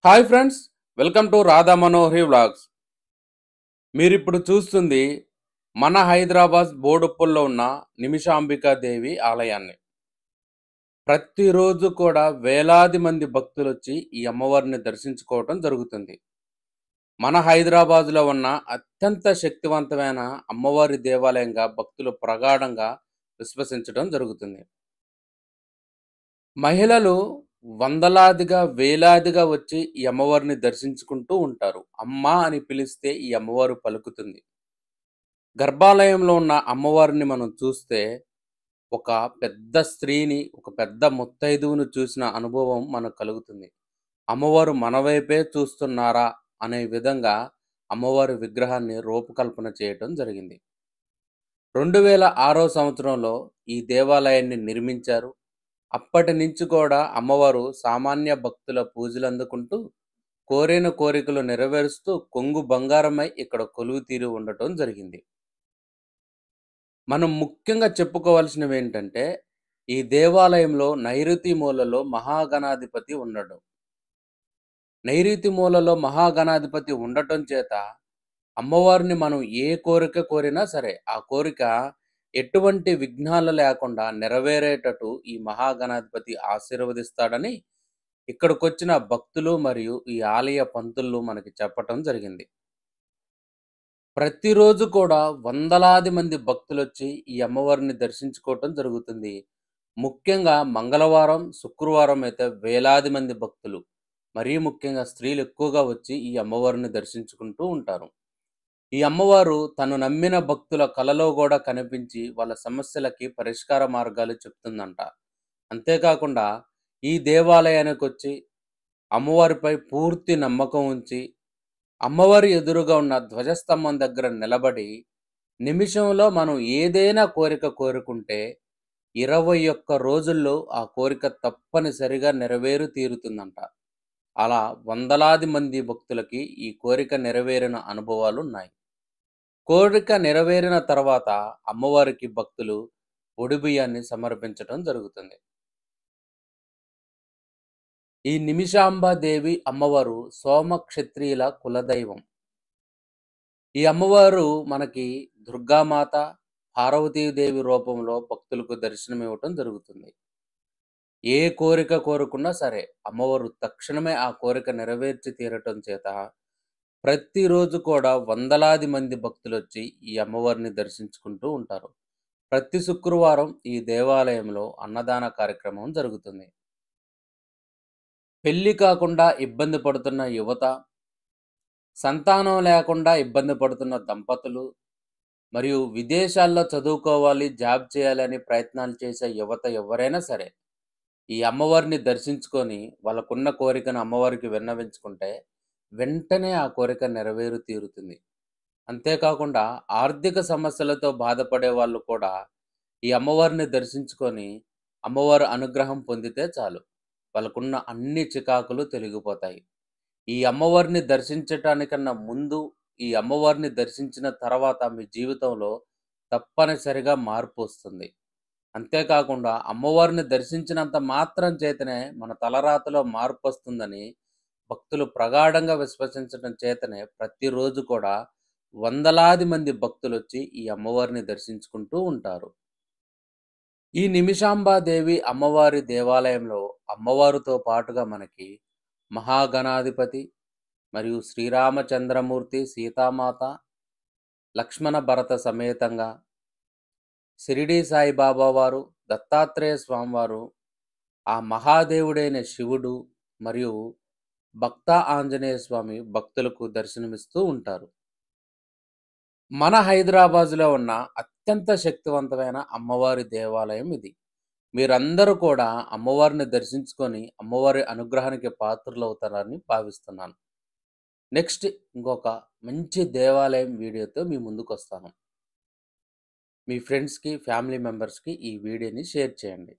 Hi friends, welcome to Radha Manohari vlogs. మీరిప్పుడు చూస్తుంది మన హైదరాబాద్ బోడుప్పల్లో ఉన్న నిమిషాంబికాదేవి ఆలయాన్ని. ప్రతిరోజు కూడా వేలాది మంది భక్తులు వచ్చి ఈ అమ్మవారిని దర్శించుకోవటం జరుగుతుంది. మన హైదరాబాద్లో ఉన్న అత్యంత శక్తివంతమైన అమ్మవారి దేవాలయంగా భక్తులు ప్రగాఢంగా విశ్వసించడం జరుగుతుంది. మహిళలు వందలాదిగా, వేలాదిగా వచ్చి ఈ అమ్మవారిని దర్శించుకుంటూ ఉంటారు. అమ్మా అని పిలిస్తే ఈ అమ్మవారు పలుకుతుంది. గర్భాలయంలో ఉన్న అమ్మవారిని మనం చూస్తే ఒక పెద్ద స్త్రీని, ఒక పెద్ద ముత్తైదువును చూసిన అనుభవం మనకు కలుగుతుంది. అమ్మవారు మన వైపే చూస్తున్నారా అనే విధంగా అమ్మవారి విగ్రహాన్ని రూపకల్పన చేయటం జరిగింది. 2006 సంవత్సరంలో ఈ దేవాలయాన్ని నిర్మించారు. అప్పటి నుంచి కూడా అమ్మవారు సామాన్య భక్తుల పూజలందుకుంటూ, కోరిన కోరికలు నెరవేరుస్తూ కొంగు బంగారమై ఇక్కడ కొలువుతీరి ఉండటం జరిగింది. మనం ముఖ్యంగా చెప్పుకోవాల్సినవేంటంటే, ఈ దేవాలయంలో నైరుతి మూలలో మహాగణాధిపతి ఉండడం. నైరుతి మూలలో మహాగణాధిపతి ఉండటం చేత అమ్మవారిని మనం ఏ కోరిక కోరినా సరే, ఆ కోరిక ఎటువంటి విఘ్నాలు లేకుండా నెరవేరేటట్టు ఈ మహాగణాధిపతి ఆశీర్వదిస్తాడని ఇక్కడికొచ్చిన భక్తులు మరియు ఈ ఆలయ పంతులు మనకి చెప్పటం జరిగింది. ప్రతిరోజు కూడా వందలాది మంది భక్తులొచ్చి ఈ అమ్మవారిని దర్శించుకోవటం జరుగుతుంది. ముఖ్యంగా మంగళవారం, శుక్రవారం అయితే వేలాది మంది భక్తులు, మరీ ముఖ్యంగా స్త్రీలు ఎక్కువగా వచ్చి ఈ అమ్మవారిని దర్శించుకుంటూ ఉంటారు. ఈ అమ్మవారు తను నమ్మిన భక్తుల కలలో కూడా కనిపించి వాళ్ళ సమస్యలకి పరిష్కార మార్గాలు చెప్తుందంట. అంతేకాకుండా ఈ దేవాలయానికొచ్చి అమ్మవారిపై పూర్తి నమ్మకం ఉంచి, అమ్మవారి ఎదురుగా ఉన్న ధ్వజస్తంభం దగ్గర నిలబడి, నిమిషంలో మనం ఏదైనా కోరిక కోరుకుంటే 21 రోజుల్లో ఆ కోరిక తప్పనిసరిగా నెరవేరు తీరుతుందంట. అలా వందలాది మంది భక్తులకి ఈ కోరిక నెరవేరిన అనుభవాలున్నాయి. కోరిక నెరవేరిన తర్వాత అమ్మవారికి భక్తులు ఒడిబియ్యాన్ని సమర్పించటం జరుగుతుంది. ఈ నిమిషాంబాదేవి అమ్మవారు సోమక్షత్రియుల కులదైవం. ఈ అమ్మవారు మనకి దుర్గామాత, పార్వతీదేవి రూపంలో భక్తులకు దర్శనమివ్వటం జరుగుతుంది. ఏ కోరిక కోరుకున్నా సరే అమ్మవారు తక్షణమే ఆ కోరిక నెరవేర్చి తీరటం చేత ప్రతిరోజు కూడా వందలాది మంది భక్తులొచ్చి ఈ అమ్మవారిని దర్శించుకుంటూ ఉంటారు. ప్రతి శుక్రవారం ఈ దేవాలయంలో అన్నదాన కార్యక్రమం జరుగుతుంది. పెళ్లి కాకుండా ఇబ్బంది పడుతున్న యువత, సంతానం లేకుండా ఇబ్బంది పడుతున్న దంపతులు, మరియు విదేశాల్లో చదువుకోవాలి, జాబ్ చేయాలని ప్రయత్నాలు చేసే యువత ఎవరైనా సరే ఈ అమ్మవారిని దర్శించుకొని వాళ్ళకున్న కోరికను అమ్మవారికి విన్నవించుకుంటే వెంటనే ఆ కోరిక నెరవేరు తీరుతుంది. అంతేకాకుండా ఆర్థిక సమస్యలతో బాధపడే వాళ్ళు కూడా ఈ అమ్మవారిని దర్శించుకొని అమ్మవారి అనుగ్రహం పొందితే చాలు, వాళ్ళకున్న అన్ని చికాకులు తొలగిపోతాయి. ఈ అమ్మవారిని దర్శించటానికన్నా ముందు, ఈ అమ్మవారిని దర్శించిన తర్వాత మీ జీవితంలో తప్పనిసరిగా మార్పు వస్తుంది. అంతేకాకుండా అమ్మవారిని దర్శించినంత మాత్రం చేతనే మన తలరాతలో మార్పు వస్తుందని భక్తులు ప్రగాఢంగా విశ్వసించడం చేతనే ప్రతిరోజు కూడా వందలాది మంది భక్తులు వచ్చి ఈ అమ్మవారిని దర్శించుకుంటూ ఉంటారు. ఈ నిమిషాంబాదేవి అమ్మవారి దేవాలయంలో అమ్మవారితో పాటుగా మనకి మహాగణాధిపతి మరియు శ్రీరామచంద్రమూర్తి, సీతామాత, లక్ష్మణ భరత సమేతంగా షిరిడీ సాయిబాబా వారు, దత్తాత్రేయ స్వామివారు, ఆ మహాదేవుడైన శివుడు మరియు భక్త ఆంజనేయ స్వామి భక్తులకు దర్శనమిస్తూ ఉంటారు. మన హైదరాబాద్లో ఉన్న అత్యంత శక్తివంతమైన అమ్మవారి దేవాలయం ఇది. మీరందరూ కూడా అమ్మవారిని దర్శించుకొని అమ్మవారి అనుగ్రహానికి పాత్రులవుతారని భావిస్తున్నాను. నెక్స్ట్ ఇంకొక మంచి దేవాలయం వీడియోతో మీ ముందుకు వస్తాను. మీ ఫ్రెండ్స్కి, ఫ్యామిలీ మెంబర్స్కి ఈ వీడియోని షేర్ చేయండి.